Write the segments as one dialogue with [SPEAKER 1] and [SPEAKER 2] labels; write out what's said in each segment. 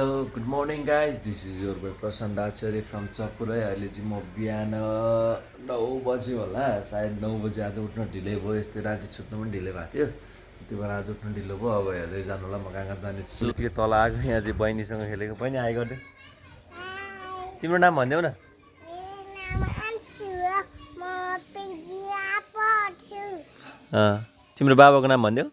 [SPEAKER 1] Hello, good morning guys. This is your boy Prashant Acharya from चपुरै। अहिले चाहिँ म बिहान 9 बजे होला, सायद 9 बजे आज उठ्न ढिलै भयो। यस्तै राति सुत्नु पनि ढिलै भएको थियो, त्यही भएर आज उठ्न ढिलो भयो। अब हेर्दै जानु होला म कहाँ कहाँ जाने छु। के तल आएको यहाँ चाहिँ बहिनीसँग खेलेको। बहिनी हाई गर्दै, तिम्रो नाम भनिदेऊ न। तिम्रो बाबाको नाम भनिदेऊ।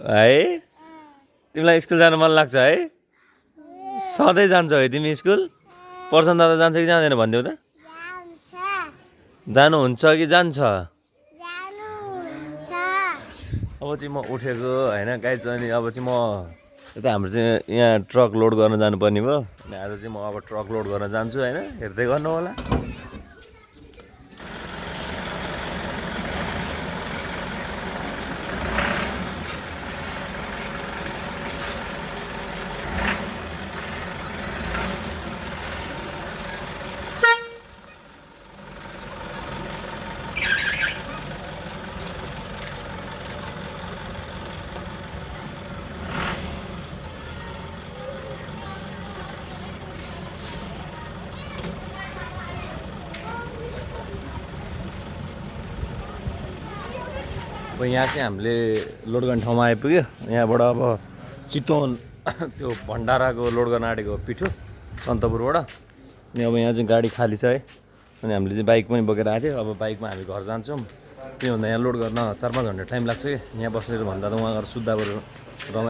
[SPEAKER 1] है तिमीलाई स्कुल जानु मन लाग्छ है? सधैँ जान्छौ है तिमी स्कुल? प्रशान्त दादा जान्छ कि जाँदैन भनिदेऊ त। जानुहुन्छ कि जान्छ? अब चाहिँ म उठेको होइन गाइज। अनि अब चाहिँ म यता हाम्रो चाहिँ यहाँ ट्रक लोड गर्न जानुपर्ने भयो। अनि आज चाहिँ म अब ट्रक लोड गर्न जान्छु होइन, हेर्दै गर्नु होला। अब यहाँ चाहिँ हामीले लोड गर्ने ठाउँमा आइपुग्यो। यहाँबाट अब चितवन त्यो भण्डाराको लोड गर्न आँटेको पिठो सन्तपुरबाट। अनि अब यहाँ चाहिँ गाडी खाली छ है। अनि हामीले चाहिँ बाइक पनि बोकेर आएको थियो। अब बाइकमा हामी घर जान्छौँ। त्योभन्दा यहाँ लोड गर्न 4-5 घन्टा टाइम लाग्छ कि। यहाँ बस्ने भन्दा त उहाँ गएर सुत्दा बरु